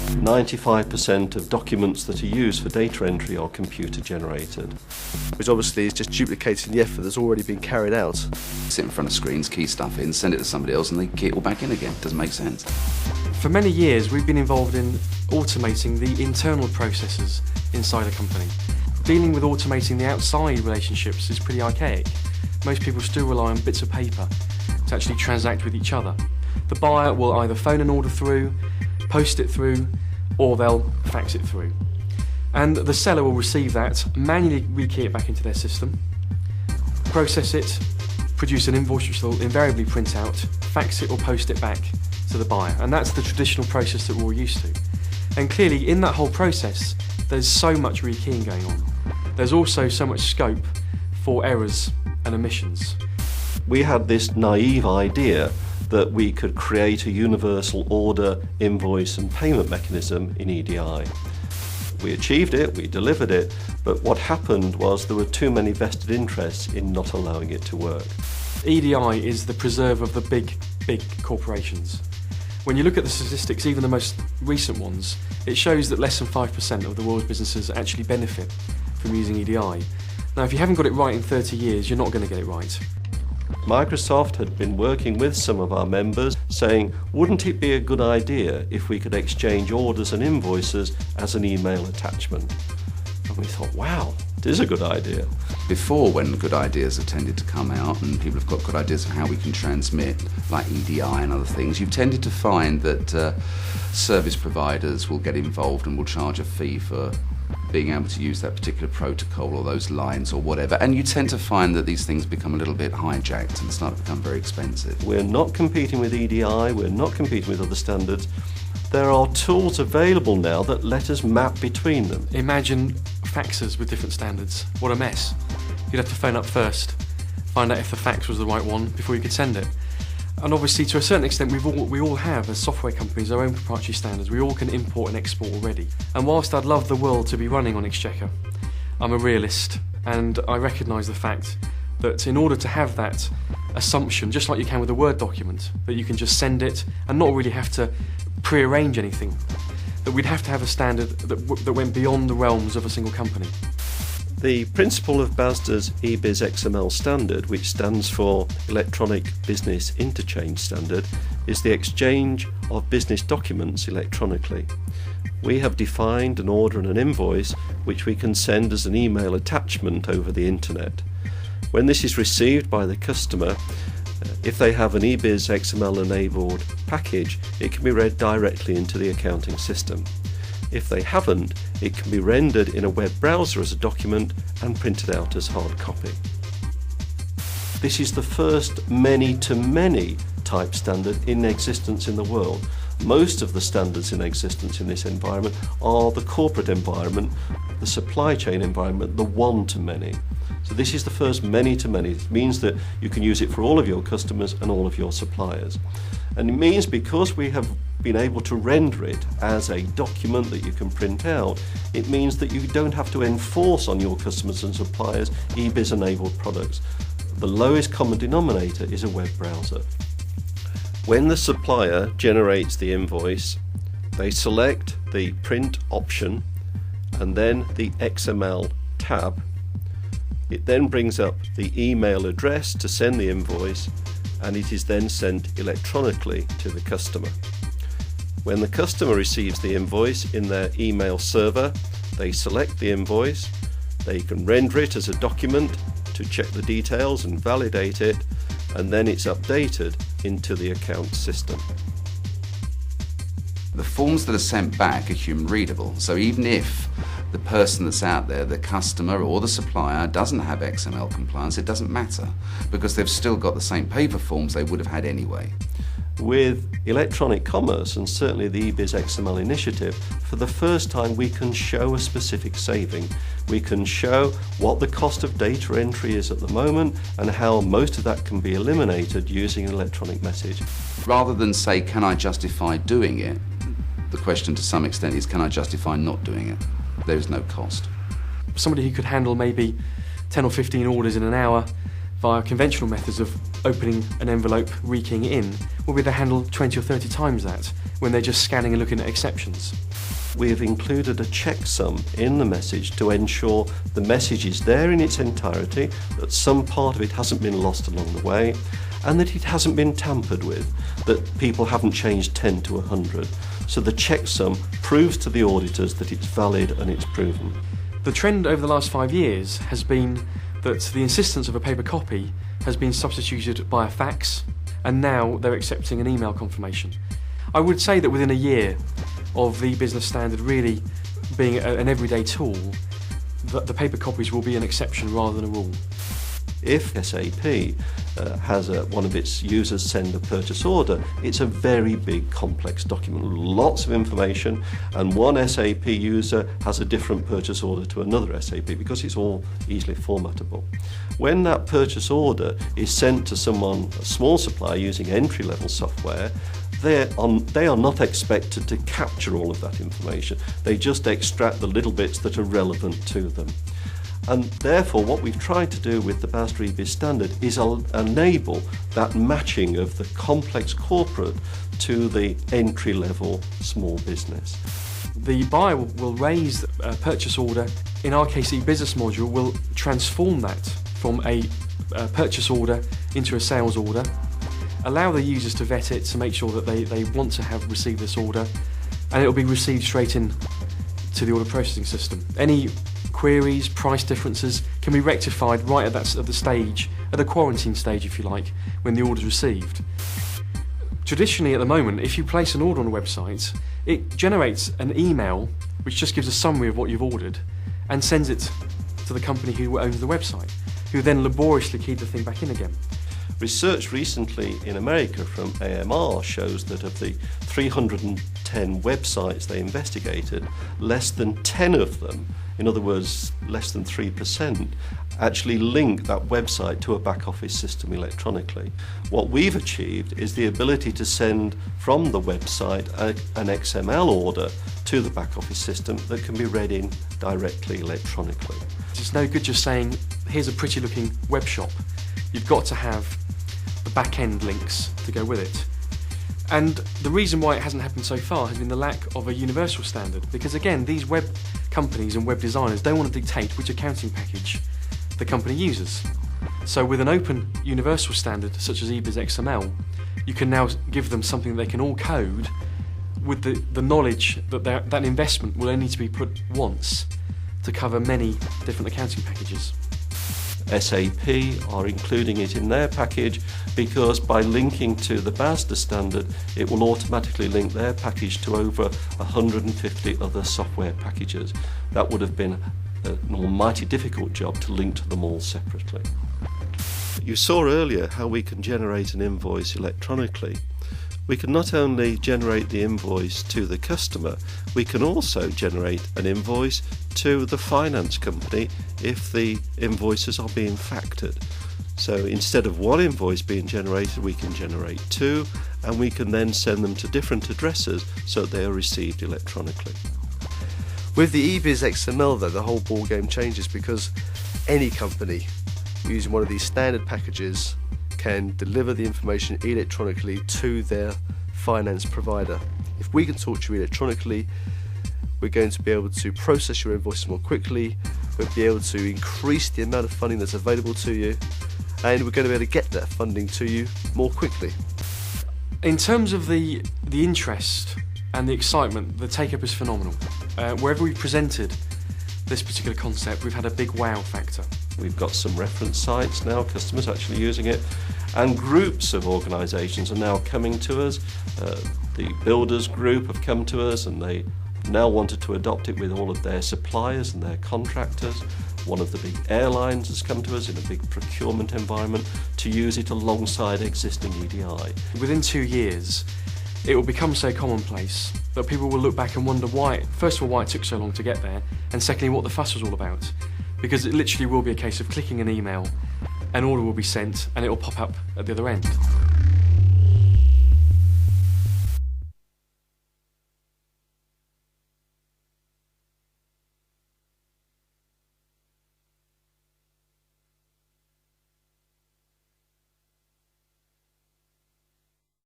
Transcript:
95% of documents that are used for data entry are computer generated. Which obviously is just duplicating the effort that's already been carried out. Sit in front of screens, key stuff in, send it to somebody else and they key it all back in again. Doesn't make sense. For many years we've been involved in automating the internal processes inside a company. Dealing with automating the outside relationships is pretty archaic. Most people still rely on bits of paper to actually transact with each other. The buyer will either phone an order through, post it through, or they'll fax it through. And the seller will receive that, manually rekey it back into their system, process it, produce an invoice which they'll invariably print out, fax it or post it back to the buyer. And that's the traditional process that we're all used to. And clearly in that whole process there's so much rekeying going on. There's also so much scope for errors and omissions. We had this naive idea that we could create a universal order, invoice and payment mechanism in EDI. We achieved it, we delivered it, but what happened was there were too many vested interests in not allowing it to work. EDI is the preserve of the big corporations. When you look at the statistics, even the most recent ones, it shows that less than 5% of the world's businesses actually benefit from using EDI. Now, if you haven't got it right in 30 years, you're not going to get it right. Microsoft had been working with some of our members saying, wouldn't it be a good idea if we could exchange orders and invoices as an email attachment? And we thought, wow, it is a good idea. Before, when good ideas have tended to come out and people have got good ideas of how we can transmit, like EDI and other things, you've tended to find that service providers will get involved and will charge a fee for being able to use that particular protocol or those lines or whatever, and you tend to find that these things become a little bit hijacked and start to become very expensive. We're not competing with EDI, we're not competing with other standards. There are tools available now that let us map between them. Imagine faxes with different standards. What a mess. You'd have to phone up first, find out if the fax was the right one before you could send it. And obviously, to a certain extent, we all have, as software companies, our own proprietary standards. We all can import and export already. And whilst I'd love the world to be running on Exchequer, I'm a realist, and I recognise the fact that in order to have that assumption, just like you can with a Word document, that you can just send it and not really have to pre-arrange anything, that we'd have to have a standard that went beyond the realms of a single company. The principle of BASDA's eBiz XML standard, which stands for Electronic Business Interchange Standard, is the exchange of business documents electronically. We have defined an order and an invoice which we can send as an email attachment over the internet. When this is received by the customer, if they have an eBiz XML enabled package, it can be read directly into the accounting system. If they haven't, it can be rendered in a web browser as a document and printed out as hard copy. This is the first many-to-many type standard in existence in the world. Most of the standards in existence in this environment are the corporate environment, the supply chain environment, the one-to-many. So this is the first many-to-many. It means that you can use it for all of your customers and all of your suppliers. And it means because we have been able to render it as a document that you can print out, it means that you don't have to enforce on your customers and suppliers eBiz enabled products. The lowest common denominator is a web browser. When the supplier generates the invoice, they select the print option and then the XML tab. It then brings up the email address to send the invoice, and it is then sent electronically to the customer. When the customer receives the invoice in their email server, they select the invoice, they can render it as a document to check the details and validate it, and then it's updated into the account system. The forms that are sent back are human readable, so even if the person that's out there, the customer or the supplier, doesn't have XML compliance, it doesn't matter, because they've still got the same paper forms they would have had anyway. With electronic commerce, and certainly the eBiz XML initiative, for the first time we can show a specific saving. We can show what the cost of data entry is at the moment and how most of that can be eliminated using an electronic message. Rather than say, can I justify doing it, the question to some extent is, can I justify not doing it? There is no cost. Somebody who could handle maybe 10 or 15 orders in an hour via conventional methods of opening an envelope, rekeying it in, will be able to handle 20 or 30 times that when they're just scanning and looking at exceptions. We have included a checksum in the message to ensure the message is there in its entirety, that some part of it hasn't been lost along the way, and that it hasn't been tampered with, that people haven't changed 10 to 100. So the checksum proves to the auditors that it's valid and it's proven. The trend over the last 5 years has been that the insistence of a paper copy has been substituted by a fax, and now they're accepting an email confirmation. I would say that within a year of the business standard really being an everyday tool, that the paper copies will be an exception rather than a rule. If SAP has one of its users send a purchase order, it's a very big complex document, lots of information, and one SAP user has a different purchase order to another SAP because it's all easily formatable. When that purchase order is sent to someone, a small supplier using entry-level software, they are not expected to capture all of that information. They just extract the little bits that are relevant to them. And therefore, what we've tried to do with the BASDA eBiz standard is enable that matching of the complex corporate to the entry-level small business. The buyer will raise a purchase order. In our case, the business module will transform that from a purchase order into a sales order, allow the users to vet it to make sure that they want to have received this order, and it will be received straight in to the order processing system. Any queries, price differences can be rectified right at the stage, at the quarantine stage if you like, when the order is received. Traditionally at the moment, if you place an order on a website, it generates an email which just gives a summary of what you've ordered and sends it to the company who owns the website, who then laboriously keyed the thing back in again. Research recently in America from AMR shows that of the 310 websites they investigated, less than 10 of them, in other words, less than 3%, actually link that website to a back office system electronically. What we've achieved is the ability to send from the website an XML order to the back office system that can be read in directly electronically. It's no good just saying, here's a pretty looking web shop. You've got to have the back-end links to go with it. And the reason why it hasn't happened so far has been the lack of a universal standard, because again, these web companies and web designers don't want to dictate which accounting package the company uses. So with an open universal standard such as eBiz XML, you can now give them something they can all code with the knowledge that that investment will only need to be put once to cover many different accounting packages. SAP are including it in their package because by linking to the BASDA standard, it will automatically link their package to over 150 other software packages. That would have been an almighty difficult job to link to them all separately. You saw earlier how we can generate an invoice electronically. We can not only generate the invoice to the customer, we can also generate an invoice to the finance company if the invoices are being factored. So instead of one invoice being generated, we can generate two, and we can then send them to different addresses so they are received electronically. With the eBiz XML though, the whole ball game changes because any company using one of these standard packages can deliver the information electronically to their finance provider. If we can talk to you electronically, we're going to be able to process your invoices more quickly, we'll be able to increase the amount of funding that's available to you, and we're going to be able to get that funding to you more quickly. In terms of the interest and the excitement, the take-up is phenomenal. Wherever we've presented this particular concept, we've had a big wow factor. We've got some reference sites now, customers actually using it, and groups of organisations are now coming to us. The builders group have come to us and they now wanted to adopt it with all of their suppliers and their contractors. One of the big airlines has come to us in a big procurement environment to use it alongside existing EDI. Within 2 years, it will become so commonplace that people will look back and wonder why, first of all, why it took so long to get there, and secondly, what the fuss was all about. Because it literally will be a case of clicking an email, an order will be sent, and it will pop up at the other end.